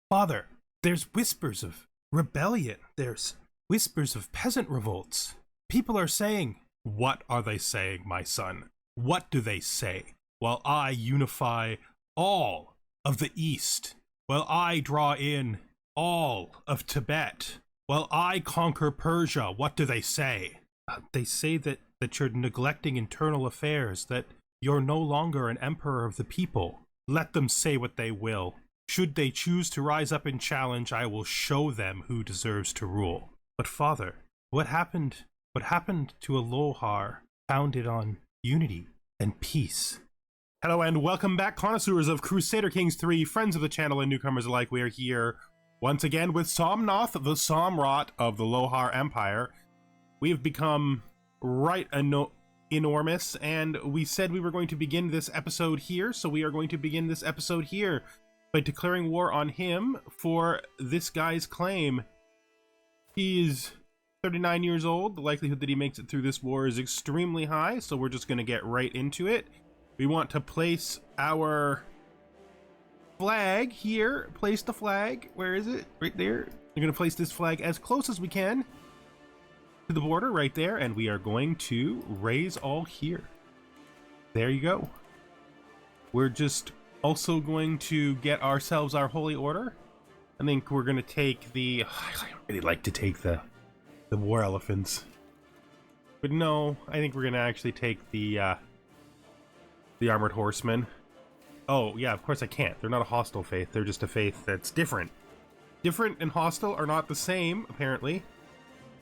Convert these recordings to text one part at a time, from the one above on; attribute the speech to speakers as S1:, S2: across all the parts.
S1: Father, there's whispers of rebellion. There's whispers of peasant revolts. People are saying, what are they saying, my son? What do they say? While I unify all of the East, while I draw in all of Tibet, while I conquer Persia, what do they say? They say that you're neglecting internal affairs, that you're no longer an emperor of the people. Let them say what they will. Should they choose to rise up and challenge, I will show them who deserves to rule. But father, what happened to a Lohar founded on unity and peace? Hello and welcome back, connoisseurs of Crusader Kings 3, friends of the channel and newcomers alike. We are here once again with Somnath, the Samrat of the Lohar Empire. We have become enormous, and we said we were going to begin this episode here, so we are going to begin this episode here by declaring war on him for this guy's claim. He's 39 years old. The likelihood that he makes it through this war is extremely high, so we're just going to get right into it. We want to place our flag here. Place the flag. Where is it? Right there. We're going to place this flag as close as we can to the border right there, and we are going to raise all here. There you go. We're just also going to get ourselves our holy order. I think we're going to take the... I really like to take the war elephants. But no, I think we're going to actually take the armored horsemen. Oh, yeah, of course I can't. They're not a hostile faith. They're just a faith that's different. Different and hostile are not the same, apparently.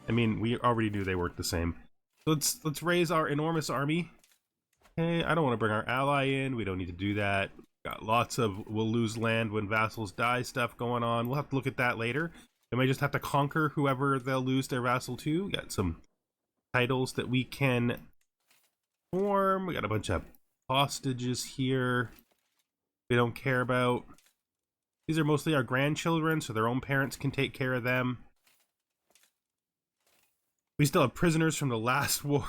S1: I mean, we already knew they weren't the same. Let's raise our enormous army. Okay, I don't want to bring our ally in. We don't need to do that. Got lots of we'll lose land when vassals die stuff going on. We'll have to look at that later. They might just have to conquer whoever they'll lose their vassal to. Got some titles that we can form. We got a bunch of hostages here we don't care about. These are mostly our grandchildren, so their own parents can take care of them. We still have prisoners from the last war.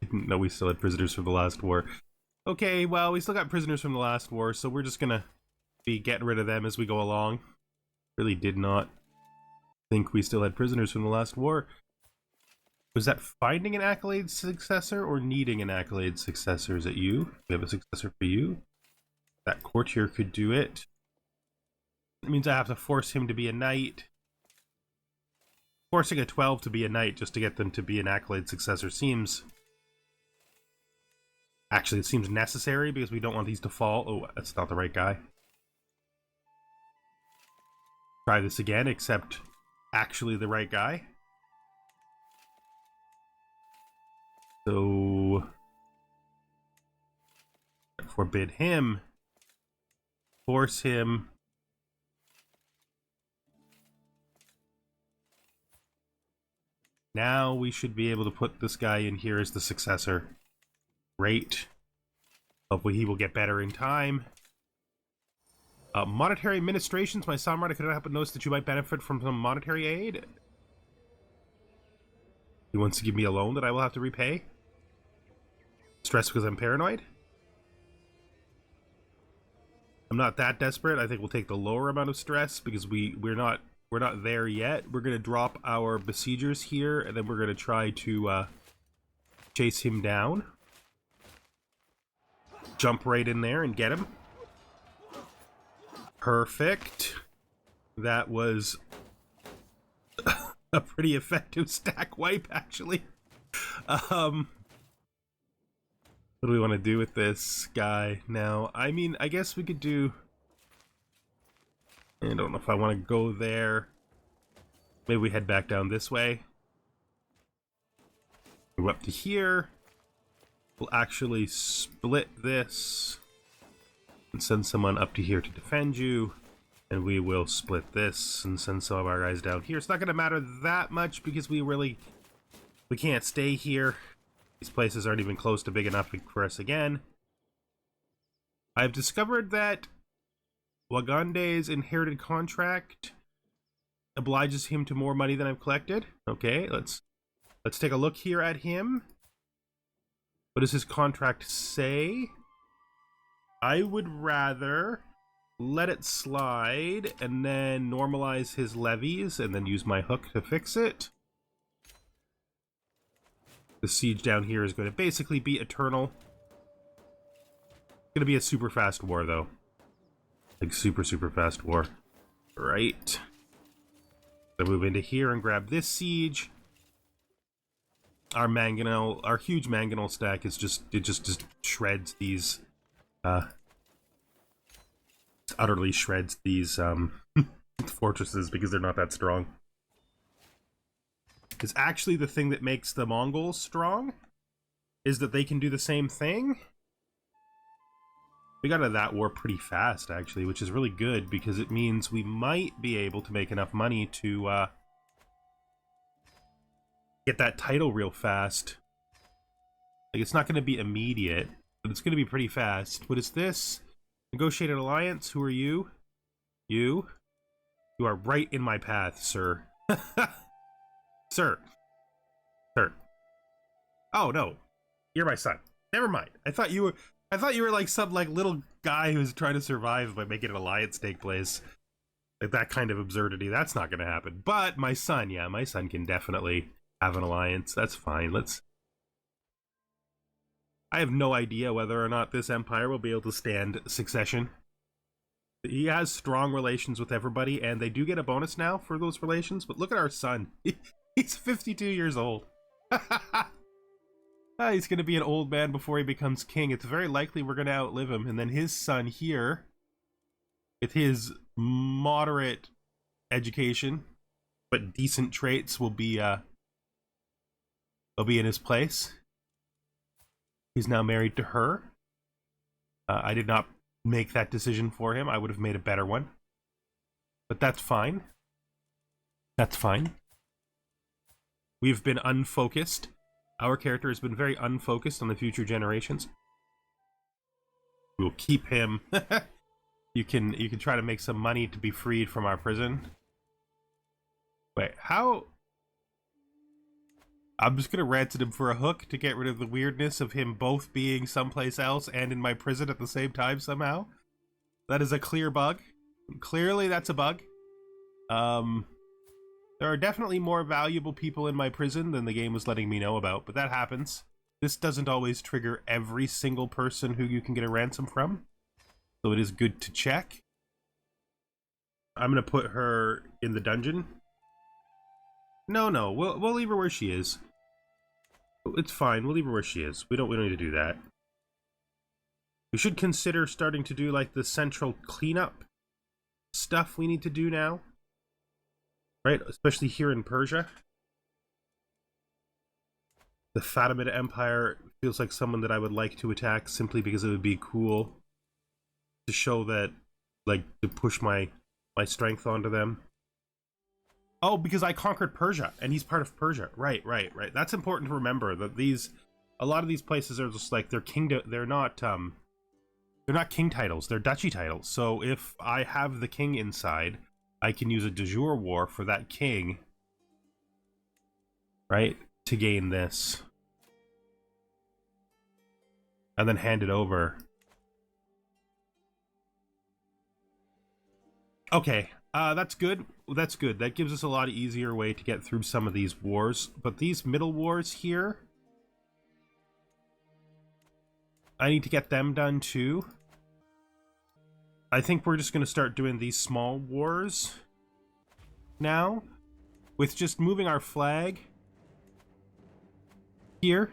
S1: I didn't know we still had prisoners from the last war. Okay, well, we still got prisoners from the last war, so we're just gonna be getting rid of them as we go along. Really did not think we still had prisoners from the last war. Was that finding an accolade successor or needing an accolade successor? Is it you? We have a successor for you. That courtier could do it. It means I have to force him to be a knight. Forcing a 12 to be a knight just to get them to be an accolade successor seems... Actually, it seems necessary because we don't want these to fall. Oh, that's not the right guy. Try this again, except actually the right guy. So... forbid him. Force him. Now we should be able to put this guy in here as the successor. Great. Hopefully he will get better in time. Monetary administrations. My Samrat, I could not help but notice that you might benefit from some monetary aid. He wants to give me a loan that I will have to repay. Stress because I'm paranoid. I'm not that desperate. I think we'll take the lower amount of stress because we're not there yet. We're gonna drop our besiegers here, and then we're gonna try to chase him down. Jump right in there and get him. Perfect. That was a pretty effective stack wipe, actually. What do we want to do with this guy now? I mean, I guess we could do... I don't know if I want to go there. Maybe we head back down this way. Go up to here. We'll actually split this and send someone up to here to defend you. And we will split this and send some of our guys down here. It's not going to matter that much because we can't stay here. These places aren't even close to big enough for us again. I've discovered that Wagande's inherited contract obliges him to more money than I've collected. Okay, let's take a look here at him. What does his contract say? I would rather let it slide, and then normalize his levies, and then use my hook to fix it. The siege down here is going to basically be eternal. It's going to be a super fast war, though. Like, super, super fast war. Right. So move into here and grab this siege. Our mangonel, our huge mangonel stack is just shreds these, utterly shreds these, fortresses because they're not that strong. It's actually the thing that makes the Mongols strong, is that they can do the same thing. We got out of that war pretty fast, actually, which is really good because it means we might be able to make enough money to, get that title real fast. Like, it's not going to be immediate, but it's going to be pretty fast. What is this? Negotiated alliance? Who are you? You? You are right in my path, sir. Sir. Sir. Oh, no. You're my son. Never mind. I thought you were like some like little guy who's trying to survive by making an alliance take place. Like that kind of absurdity. That's not going to happen. But my son, yeah, my son can definitely have an alliance. That's fine. I have no idea whether or not this empire will be able to stand succession. He has strong relations with everybody, and they do get a bonus now for those relations. But look at our son. He's 52 years old. He's going to be an old man before he becomes king. It's very likely we're going to outlive him. And then his son here, with his moderate education, but decent traits, will be in his place. He's now married to her. I did not make that decision for him. I would have made a better one. But that's fine. That's fine. We've been unfocused. Our character has been very unfocused on the future generations. We'll keep him. You can try to make some money to be freed from our prison. Wait, how? I'm just gonna ransom him for a hook to get rid of the weirdness of him both being someplace else and in my prison at the same time somehow. That is a clear bug. Clearly that's a bug. There are definitely more valuable people in my prison than the game was letting me know about, but that happens. This doesn't always trigger every single person who you can get a ransom from, so it is good to check. I'm gonna put her in the dungeon. No, we'll leave her where she is. It's fine, we'll leave her where she is. We don't need to do that. We should consider starting to do like the central cleanup stuff we need to do now. Right, especially here in Persia. The Fatimid Empire feels like someone that I would like to attack simply because it would be cool to show that, like, to push my strength onto them. Oh, because I conquered Persia, and he's part of Persia. Right. That's important to remember, that a lot of these places are just like, they're not king titles, they're duchy titles. So if I have the king inside, I can use a de jure war for that king, right, to gain this. And then hand it over. Okay, that's good. That's good. That gives us a lot easier way to get through some of these wars. But these middle wars here, I need to get them done too. I think we're just going to start doing these small wars now, with just moving our flag here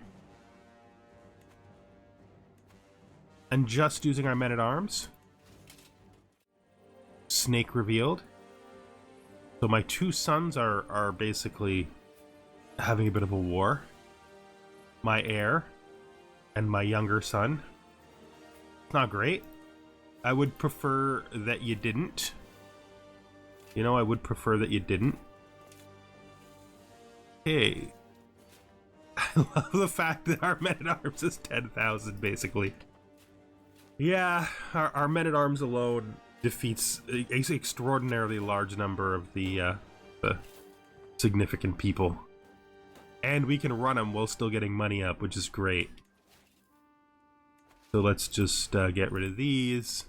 S1: and just using our men-at-arms. Snake revealed. So my two sons are basically having a bit of a war. My heir and my younger son. It's not great. I would prefer that you didn't. You know, I would prefer that you didn't. Hey. I love the fact that our men-at-arms is 10,000, basically. Yeah, our men-at-arms alone defeats an extraordinarily large number of the significant people. And we can run them while still getting money up, which is great. So let's just get rid of these.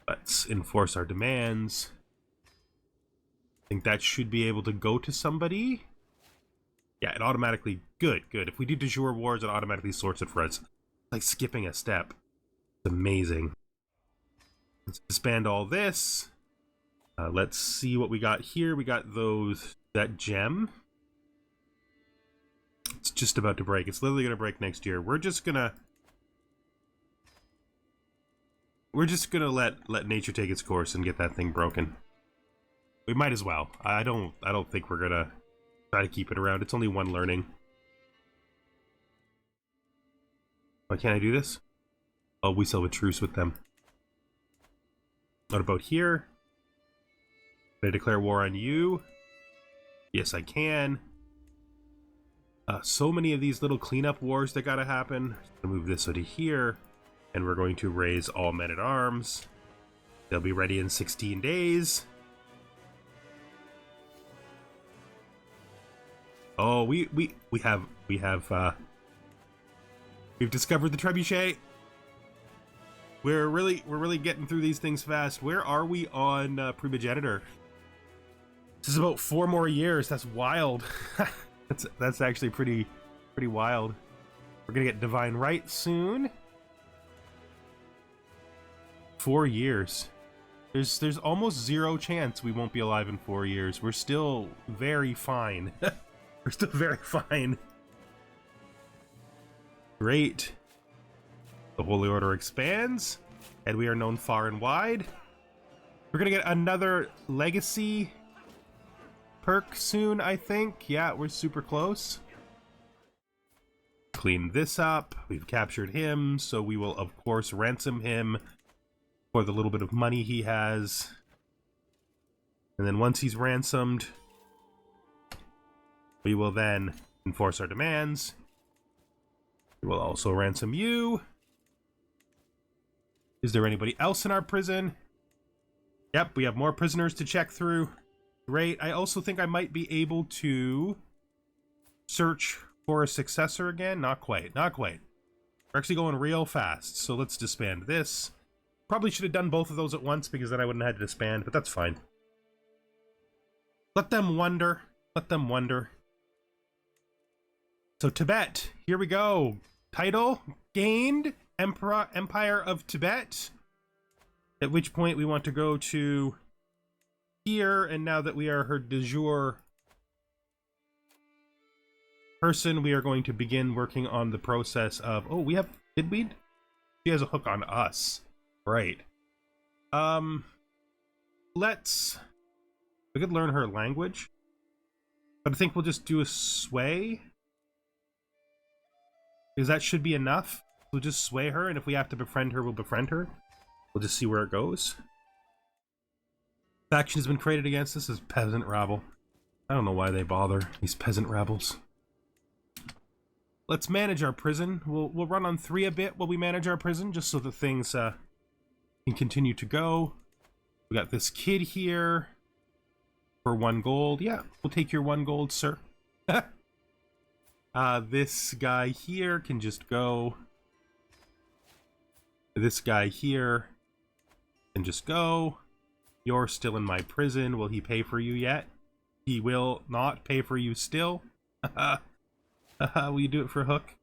S1: Let's enforce our demands. I think that should be able to go to somebody. Yeah, it automatically... Good. If we do de jure wars, it automatically sorts it for us. It's like skipping a step. It's amazing. Let's disband all this. Let's see what we got here. We got that gem. It's just about to break. It's literally going to break next year. We're just gonna let nature take its course and get that thing broken. We might as well. I don't think we're gonna try to keep it around. It's only one learning. Why can't I do this? Oh, we still have a truce with them. What about here? Can I declare war on you? Yes, I can. So many of these little cleanup wars that gotta happen. I'll move this to here, and we're going to raise all men at arms. They'll be ready in 16 days. Oh, we've discovered the trebuchet. We're really getting through these things fast. Where are we on primogeniture? This is about 4 more years. That's wild. That's actually pretty wild. We're gonna get divine right soon. 4 years. There's almost zero chance we won't be alive in 4 years. We're still very fine. We're still very fine. Great. The Holy Order expands, and we are known far and wide. We're gonna get another legacy perk soon, I think. Yeah, we're super close. Clean this up. We've captured him, so we will, of course, ransom him for the little bit of money he has. And then once he's ransomed, we will then enforce our demands. We will also ransom you. Is there anybody else in our prison? Yep, we have more prisoners to check through. Great. I also think I might be able to search for a successor again. Not quite. We're actually going real fast, so let's disband this. Probably should have done both of those at once, because then I wouldn't have had to disband, but that's fine. Let them wonder. So Tibet, here we go. Title gained, Empire of Tibet. At which point we want to go to here, and now that we are her de jure person, we are going to begin working on the process of... Oh, we she has a hook on us. Right. We could learn her language, but I think we'll just do a sway, because that should be enough. We'll just sway her, and if we have to befriend her, we'll befriend her. We'll just see where it goes. Faction has been created against us as peasant rabble. I don't know why they bother, these peasant rabbles. Let's manage our prison. We'll run on 3 a bit while we manage our prison, just so that things can continue to go. We got this kid here for 1 gold. Yeah, we'll take your 1 gold, sir. This guy here can just go. This guy here can just go. You're still in my prison. Will he pay for you yet? He will not pay for you still. Will you do it for a hook?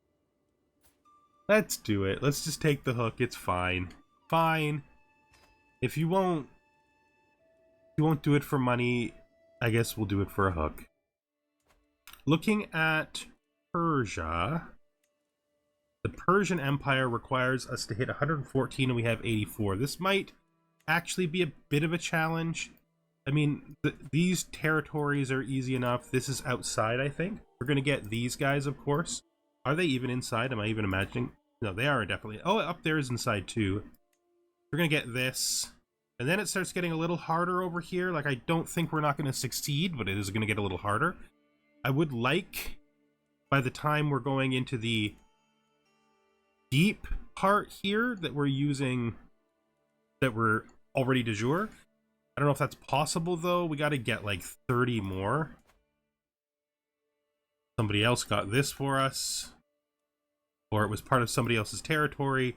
S1: Let's do it. Let's just take the hook. It's fine. Fine. If you won't do it for money, I guess we'll do it for a hook. Looking at Persia, the Persian Empire requires us to hit 114 and we have 84. This might actually be a bit of a challenge. I mean, these territories are easy enough. This is outside, I think. We're going to get these guys, of course. Are they even inside? Am I even imagining? No, they are definitely. Oh, up there is inside too. We're going to get this. And then it starts getting a little harder over here. Like, I don't think we're not going to succeed, but it is going to get a little harder. I would like, by the time we're going into the deep part here that we're using, that we're already de jure. I don't know if that's possible, though. We got to get like 30 more. Somebody else got this for us. Or it was part of somebody else's territory.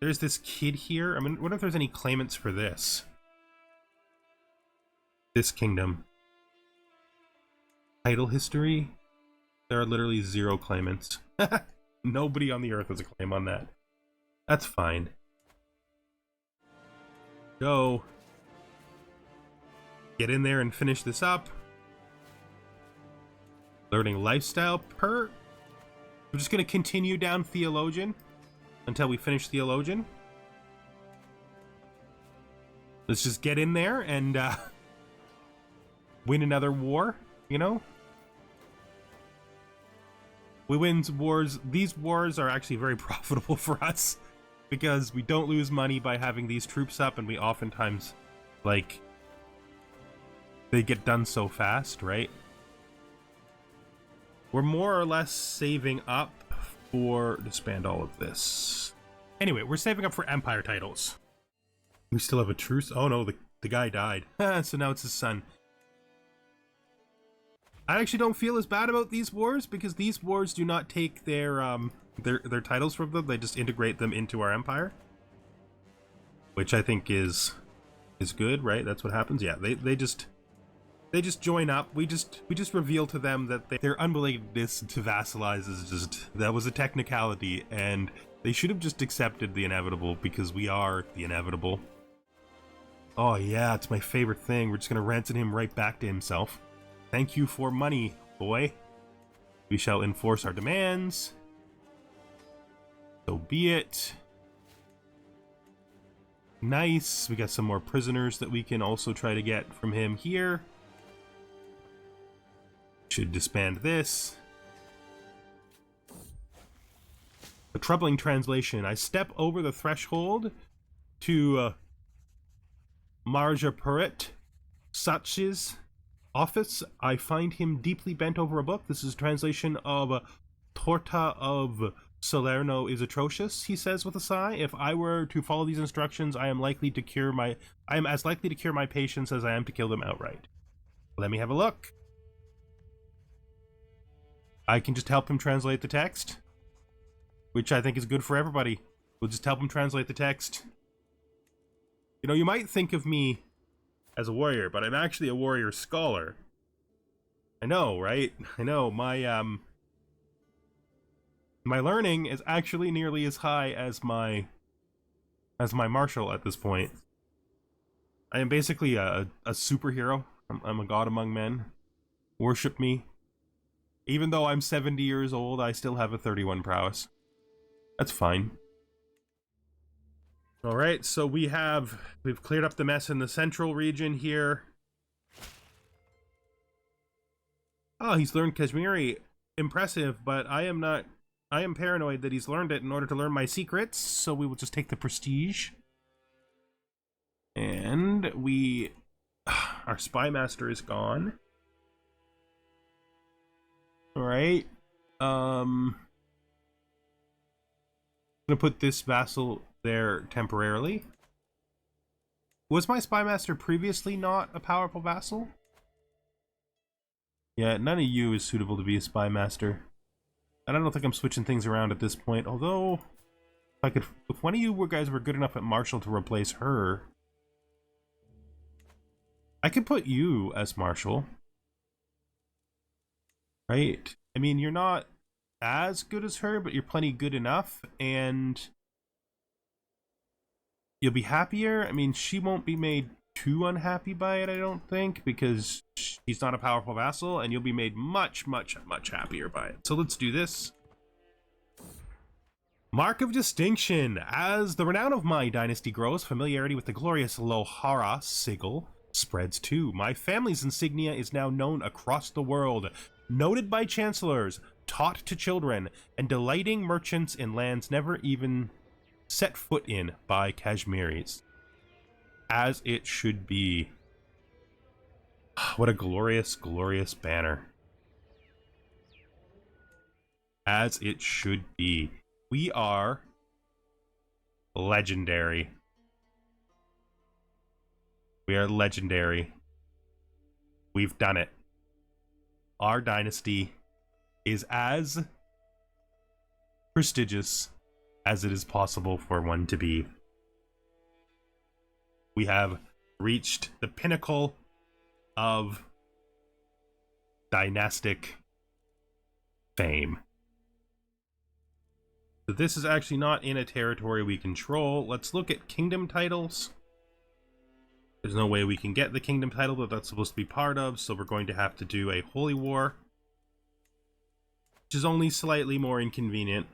S1: There's this kid here. I mean, what if there's any claimants for this? This kingdom. Title history? There are literally 0 claimants. Nobody on the earth has a claim on that. That's fine. Go. Get in there and finish this up. Learning lifestyle perk. We're just going to continue down Theologian until we finish Theologian. Let's just get in there and win another war, you know? We win wars. These wars are actually very profitable for us because we don't lose money by having these troops up, and we oftentimes, like, they get done so fast, right? We're more or less saving up for disband all of this. Anyway, we're saving up for Empire titles. We still have a truce. Oh no, the guy died. So now it's his son. I actually don't feel as bad about these wars because these wars do not take their titles from them. They just integrate them into our empire, which I think is good, right? That's what happens. Yeah, they just join up. We just reveal to them that their unrelatedness to vassalize is just, that was a technicality, and they should have just accepted the inevitable because we are the inevitable. Oh yeah, it's my favorite thing. We're just gonna ransom him right back to himself. Thank you for money, boy. We shall enforce our demands. So be it. Nice. We got some more prisoners that we can also try to get from him here. Should disband this. A troubling translation. I step over the threshold to Marjapurit Sach's office. I find him deeply bent over a book. This is a translation of Torta of Salerno is atrocious, he says with a sigh. If I were to follow these instructions, I am as likely to cure my patients as I am to kill them outright. Let me have a look. I can just help him translate the text, which I think is good for everybody. We'll just help him translate the text. You know, you might think of me as a warrior, but I'm actually a warrior scholar. I know, right? I know, my learning is actually nearly as high as my martial at this point. I am basically a superhero. I'm a god among men. Worship me. Even though I'm 70 years old, I still have a 31 prowess. That's fine. Alright, so we've cleared up the mess in the central region here. Oh, he's learned Kashmiri. Impressive, but I am paranoid that he's learned it in order to learn my secrets, so we will just take the prestige. And our spy master is gone. Alright. I'm gonna put this vassal there temporarily. Was my spy master previously not a powerful vassal? Yeah, none of you is suitable to be a spy master. And I don't think I'm switching things around at this point, although if one of you guys were good enough at martial to replace her, I could put you as marshal. Right? I mean, you're not as good as her, but you're plenty good enough, and you'll be happier. I mean, she won't be made too unhappy by it, I don't think, because she's not a powerful vassal, and you'll be made much, much, much happier by it. So let's do this. Mark of distinction. As the renown of my dynasty grows, familiarity with the glorious Lohara sigil spreads too. My family's insignia is now known across the world, noted by chancellors, taught to children, and delighting merchants in lands never even set foot in by Kashmiris. As it should be. What a glorious, glorious banner. As it should be. We are legendary. We are legendary. We've done it. Our dynasty is as prestigious as it is possible for one to be. We have reached the pinnacle of dynastic fame. So this is actually not in a territory we control. Let's look at kingdom titles. There's no way we can get the kingdom title that that's supposed to be part of, so we're going to have to do a holy war, which is only slightly more inconvenient.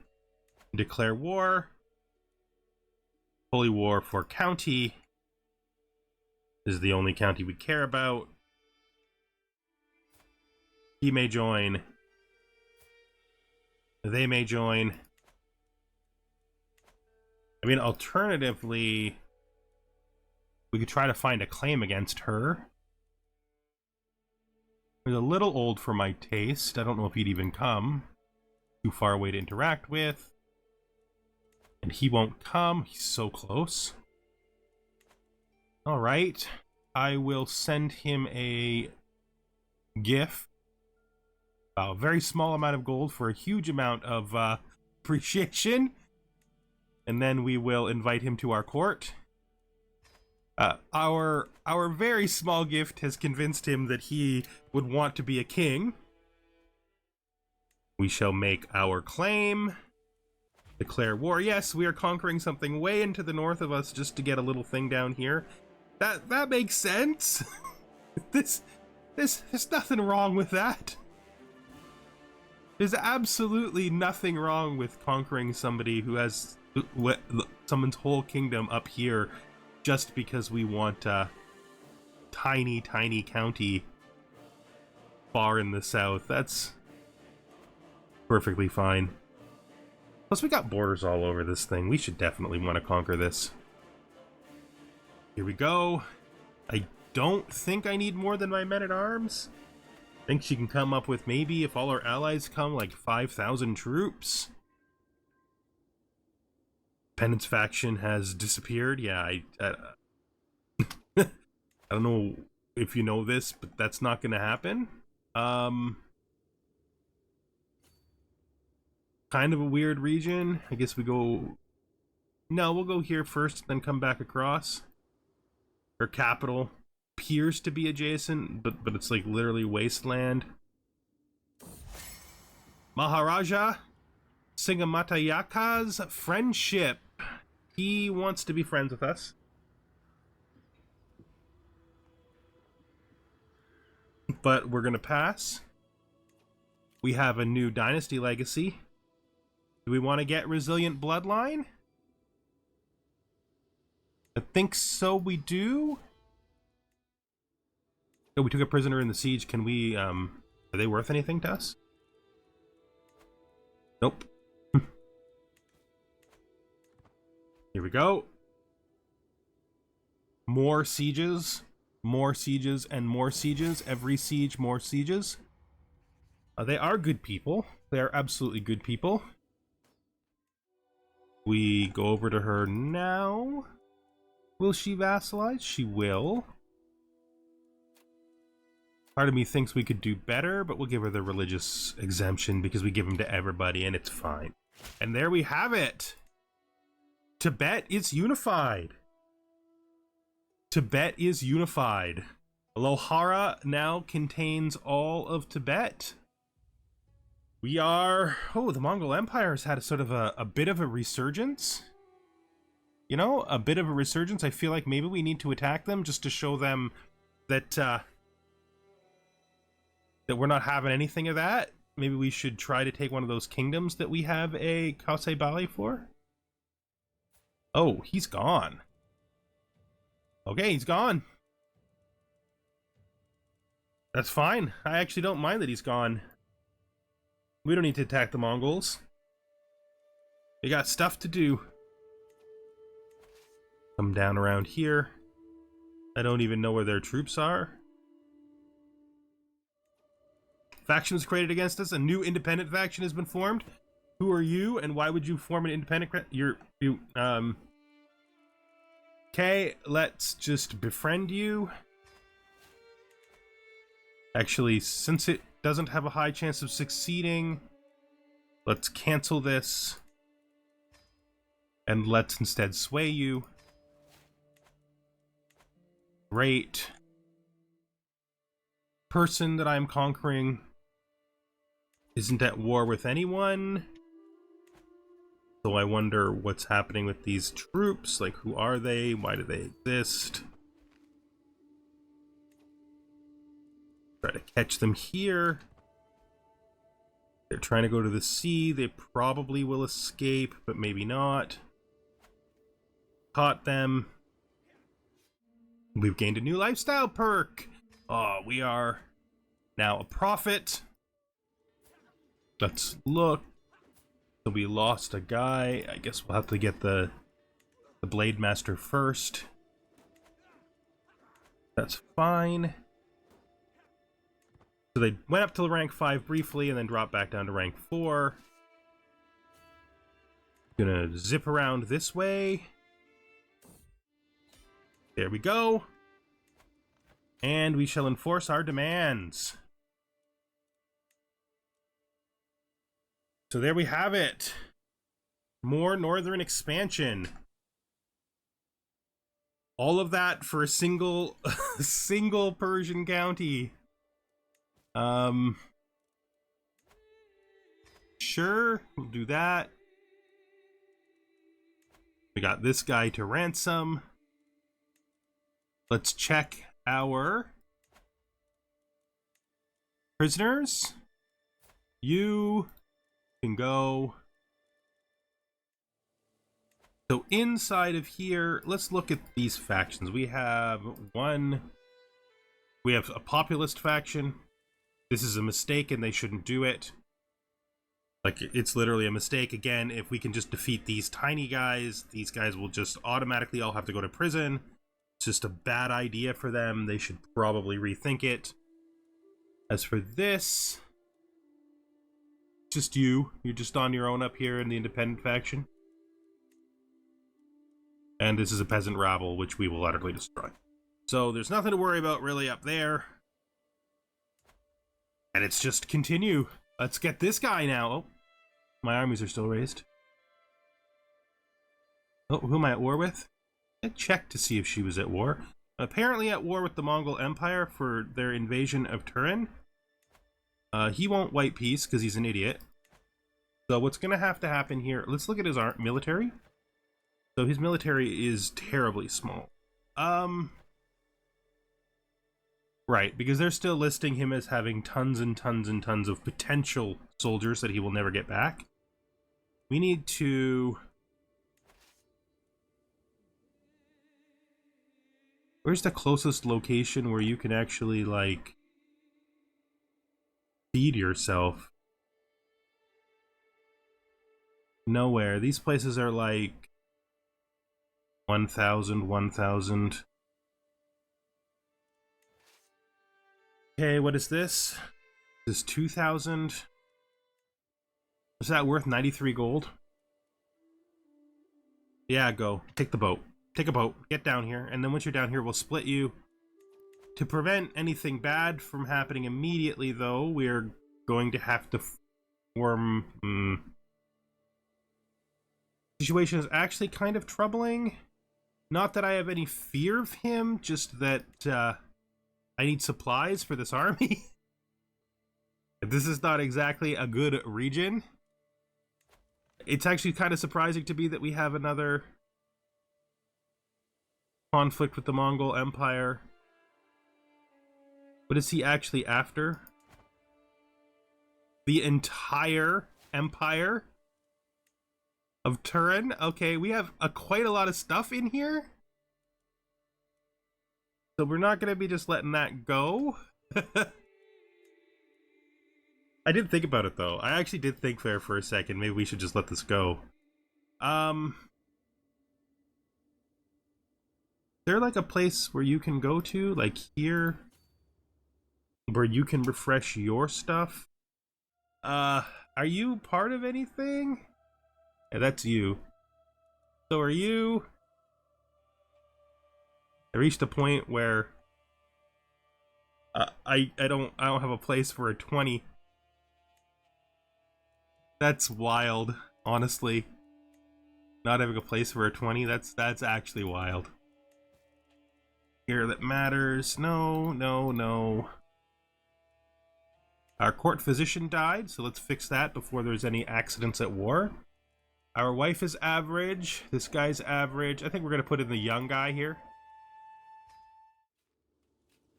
S1: Declare war. Holy war for county. This is the only county we care about. He may join. They may join. I mean, alternatively, we could try to find a claim against her. He's a little old for my taste. I don't know if he'd even come. Too far away to interact with. And he won't come. He's so close. Alright. I will send him a gift. A very small amount of gold for a huge amount of appreciation. And then we will invite him to our court. Our very small gift has convinced him that he would want to be a king. We shall make our claim. Declare war. Yes, we are conquering something way into the north of us just to get a little thing down here. That makes sense. There's nothing wrong with that. There's absolutely nothing wrong with conquering somebody who has someone's whole kingdom up here just because we want a tiny county far in the south. That's perfectly fine. Plus, we got borders all over this thing. We should definitely want to conquer this. Here we go. I don't think I need more than my men-at-arms. I think she can come up with, maybe if all our allies come, like 5,000 troops. Penance faction has disappeared. Yeah, I don't know if you know this, but that's not going to happen. Kind of a weird region. I guess we go... No, we'll go here first, then come back across. Her capital appears to be adjacent, but it's like literally wasteland. Maharaja Singamatayaka's friendship. He wants to be friends with us. But we're gonna pass. We have a new dynasty legacy. Do we want to get resilient bloodline? I think so, we do. Oh, we took a prisoner in the siege. Can we, are they worth anything to us? Nope. Here we go. More sieges, and more sieges. Every siege, more sieges. They are good people. They are absolutely good people. We go over to her now. Will she vassalize? She will. Part of me thinks we could do better, but we'll give her the religious exemption because we give them to everybody and it's fine. And there we have it. Tibet is unified. Tibet is unified. Lohara now contains all of Tibet. We are... Oh, the Mongol Empire has had a sort of a bit of a resurgence. You know, a bit of a resurgence. I feel like maybe we need to attack them just to show them that that we're not having anything of that. Maybe we should try to take one of those kingdoms that we have a Kase Bali for. Oh, he's gone. Okay, he's gone. That's fine. I actually don't mind that he's gone. We don't need to attack the Mongols. We got stuff to do. Come down around here. I don't even know where their troops are. Faction was created against us. A new independent faction has been formed. Who are you, and why would you form an independent? Okay, let's just befriend you. Actually, since it doesn't have a high chance of succeeding, let's cancel this. And let's instead sway you. Great. Person that I'm conquering isn't at war with anyone. So I wonder what's happening with these troops. Like, who are they? Why do they exist? Try to catch them here. They're trying to go to the sea. They probably will escape, but maybe not. Caught them. We've gained a new lifestyle perk. Oh, we are now a prophet. Let's look. So we lost a guy. I guess we'll have to get the Blade Master first. That's fine. So they went up to rank 5 briefly and then dropped back down to rank 4. Gonna zip around this way. There we go. And we shall enforce our demands. So there we have it. More northern expansion. All of that for a single single Persian county. Sure, we'll do that. We got this guy to ransom. Let's check our prisoners. You can go. So inside of here, let's look at these factions. We have a populist faction. This is a mistake and they shouldn't do it. Like, it's literally a mistake. Again, if we can just defeat these tiny guys, these guys will just automatically all have to go to prison. It's just a bad idea for them. They should probably rethink it. As for this, just you're just on your own up here in the independent faction. And this is a peasant rabble, which we will utterly destroy. So there's nothing to worry about really up there. And it's just continue. Let's get this guy now. Oh, my armies are still raised. Oh, who am I at war with? I checked to see if she was at war. Apparently at war with the Mongol Empire for their invasion of Turin. He won't white peace because he's an idiot. So what's going to happen here... Let's look at his military. So his military is terribly small. Right, because they're still listing him as having tons and tons and tons of potential soldiers that he will never get back. We need to... Where's the closest location where you can actually, like, feed yourself? Nowhere. These places are like 1,000, 1,000. Okay, what is this? This is 2,000. Is that worth 93 gold? Yeah, go. Take the boat. Take a boat. Get down here. And then once you're down here, we'll split you. To prevent anything bad from happening immediately, though, we're going to have to form... Situation is actually kind of troubling. Not that I have any fear of him, just that I need supplies for this army. This is not exactly a good region. It's actually kind of surprising to me that we have another conflict with the Mongol Empire. What is he actually after? The entire empire of Turin? Okay, we have quite a lot of stuff in here. So we're not going to be just letting that go. I did think about it, though. I actually did think there for a second. Maybe we should just let this go. Is there like a place where you can go to? Like here? Where you can refresh your stuff? Are you part of anything? Yeah, that's you. So are you? I reached a point where I don't have a place for a 20. That's wild, honestly. Not having a place for a 20, that's actually wild. Here that matters. No, no, no. Our court physician died, so let's fix that before there's any accidents at war. Our wife is average. This guy's average. I think we're going to put in the young guy here.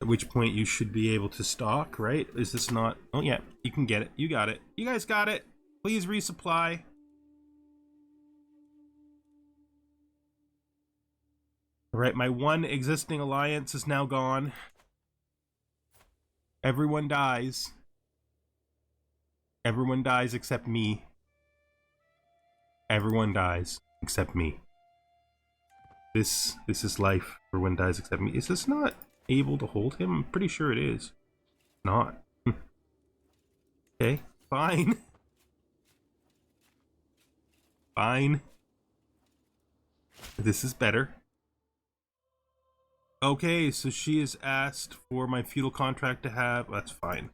S1: At which point you should be able to stock, right? Is this not... Oh, yeah. You can get it. You got it. You guys got it. Please resupply. Alright, my one existing alliance is now gone. Everyone dies. Everyone dies except me. Everyone dies except me. This is life. Everyone dies except me. Is this not able to hold him? I'm pretty sure it is. Not. Okay, fine. Fine. This is better. Okay, so she has asked for my feudal contract to have... That's fine.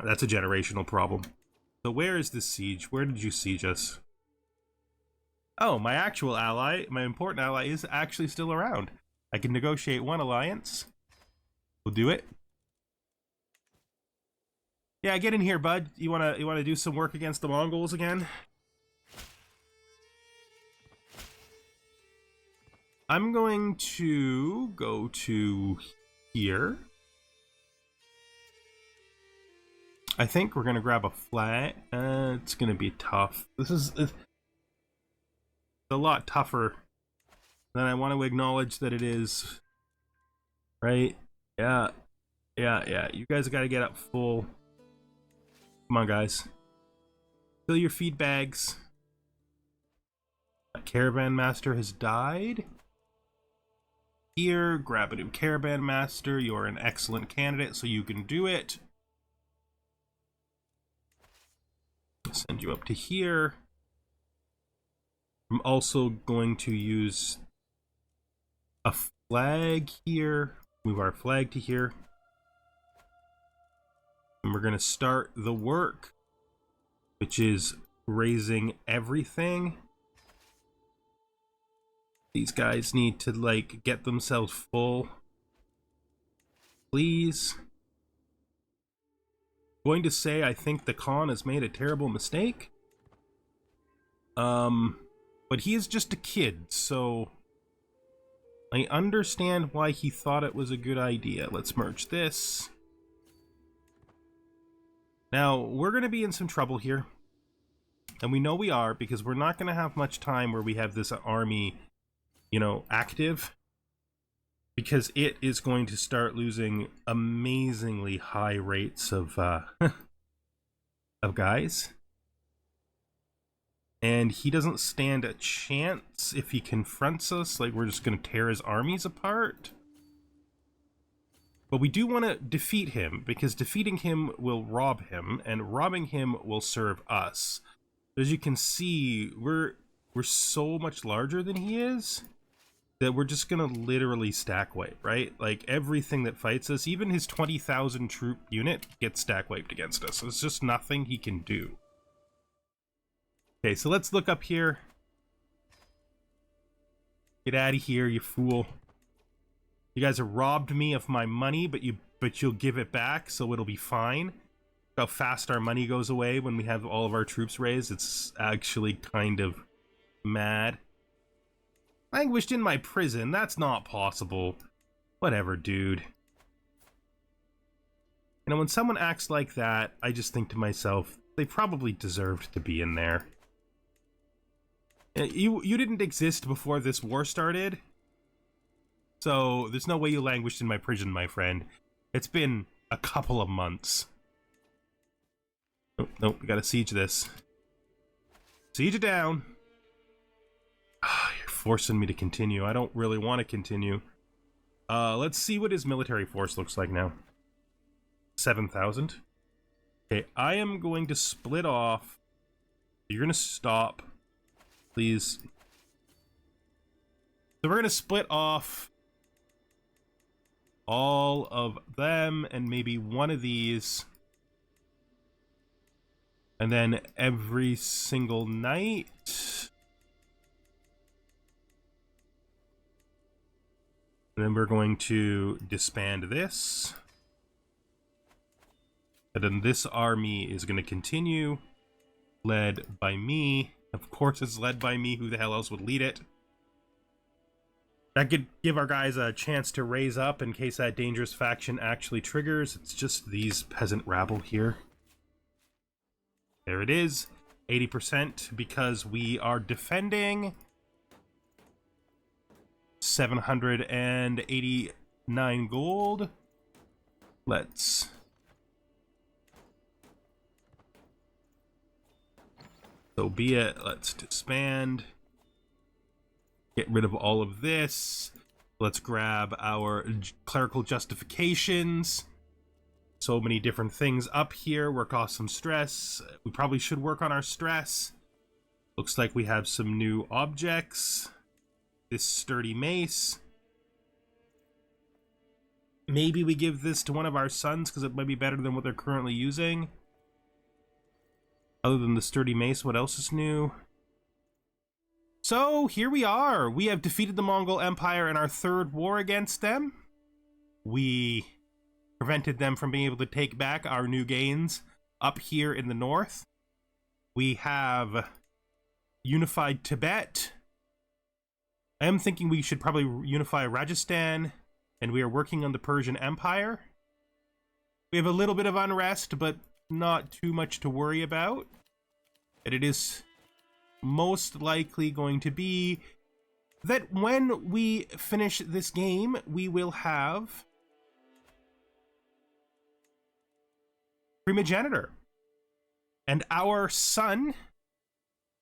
S1: That's a generational problem. So where is this siege? Where did you siege us? Oh, my actual ally, my important ally, is actually still around. I can negotiate one alliance. We'll do it. Yeah, get in here, bud. You wanna do some work against the Mongols again? I'm going to go to here. I think we're gonna grab a flag. It's gonna be tough. It's a lot tougher than I want to acknowledge that it is. Right? Yeah. Yeah. You guys gotta get up full. Come on, guys. Fill your feed bags. A caravan master has died. Here, grab a new caravan master. You're an excellent candidate, so you can do it. I'll send you up to here. I'm also going to use a flag here. Move our flag to here. And we're going to start the work, which is raising everything. These guys need to, like, get themselves full. Please. I'm going to say I think the Khan has made a terrible mistake. But he is just a kid, so I understand why he thought it was a good idea. Let's merge this. Now, we're going to be in some trouble here. And we know we are, because we're not going to have much time where we have this army, you know, active. Because it is going to start losing amazingly high rates of, of guys. And he doesn't stand a chance if he confronts us. Like, we're just going to tear his armies apart. But we do want to defeat him, because defeating him will rob him, and robbing him will serve us. As you can see, we're so much larger than he is that we're just going to literally stack wipe, right? Like, everything that fights us, even his 20,000 troop unit, gets stack wiped against us. There's just nothing he can do. Okay, so let's look up here. Get out of here, you fool. You guys have robbed me of my money, but you'll give it back, so it'll be fine. Look how fast our money goes away when we have all of our troops raised. It's actually kind of mad. Languished in my prison? That's not possible. Whatever, dude. You know, when someone acts like that, I just think to myself, they probably deserved to be in there. You didn't exist before this war started, so there's no way you languished in my prison, my friend. It's been a couple of months. Nope, we gotta siege this. Siege it down. You're forcing me to continue. I don't really want to continue. Let's see what his military force looks like now. 7,000. Okay, I am going to split off. You're gonna stop. Please. So we're going to split off all of them and maybe one of these. And then every single night And then we're going to disband this. And then this army is going to continue, led by me. Of course it's led by me. Who the hell else would lead it? That could give our guys a chance to raise up in case that dangerous faction actually triggers. It's just these peasant rabble here. There it is. 80% because we are defending. 789 gold. Let's... So be it. Let's disband. Get rid of all of this. Let's grab our clerical justifications. So many different things up here. Work off some stress. We probably should work on our stress. Looks like we have some new objects. This sturdy mace. Maybe we give this to one of our sons because it might be better than what they're currently using. Other than the sturdy mace, what else is new? So, here we are. We have defeated the Mongol Empire in our third war against them. We prevented them from being able to take back our new gains up here in the north. We have unified Tibet. I am thinking we should probably unify Rajasthan, and we are working on the Persian Empire. We have a little bit of unrest, but not too much to worry about. And it is most likely going to be that when we finish this game, we will have primogenitor. And our son,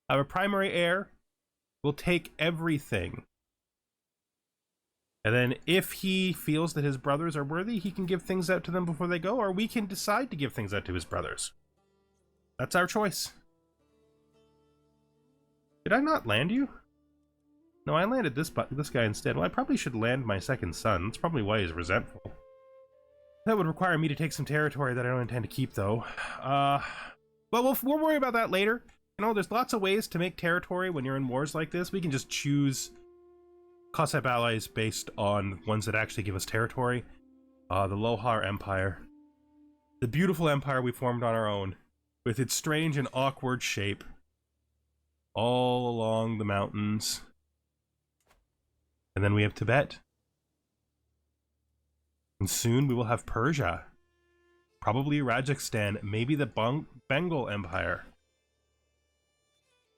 S1: our primary heir, will take everything. And then if he feels that his brothers are worthy, he can give things out to them before they go, or we can decide to give things out to his brothers. That's our choice. Did I not land you? No, I landed this guy instead. Well, I probably should land my second son. That's probably why he's resentful. That would require me to take some territory that I don't intend to keep, though. But we'll worry about that later. You know, there's lots of ways to make territory when you're in wars like this. We can just choose Cossack allies based on ones that actually give us territory. The Lohara Empire. The beautiful empire we formed on our own, with its strange and awkward shape. All along the mountains. And then we have Tibet. And soon we will have Persia. Probably Rajasthan, maybe the Bengal Empire.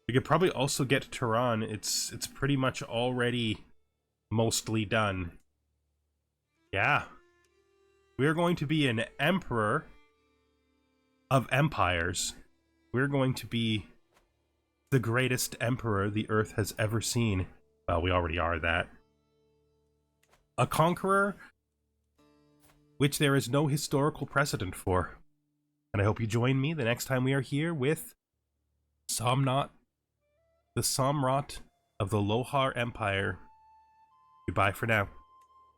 S1: We could probably also get Tehran. It's pretty much already mostly done. Yeah. We're going to be an emperor of empires. We're going to be the greatest emperor the earth has ever seen. Well, we already are that. A conqueror which there is no historical precedent for. And I hope you join me the next time we are here with Somnath, the Samrat of the Lohara Empire. Goodbye for now.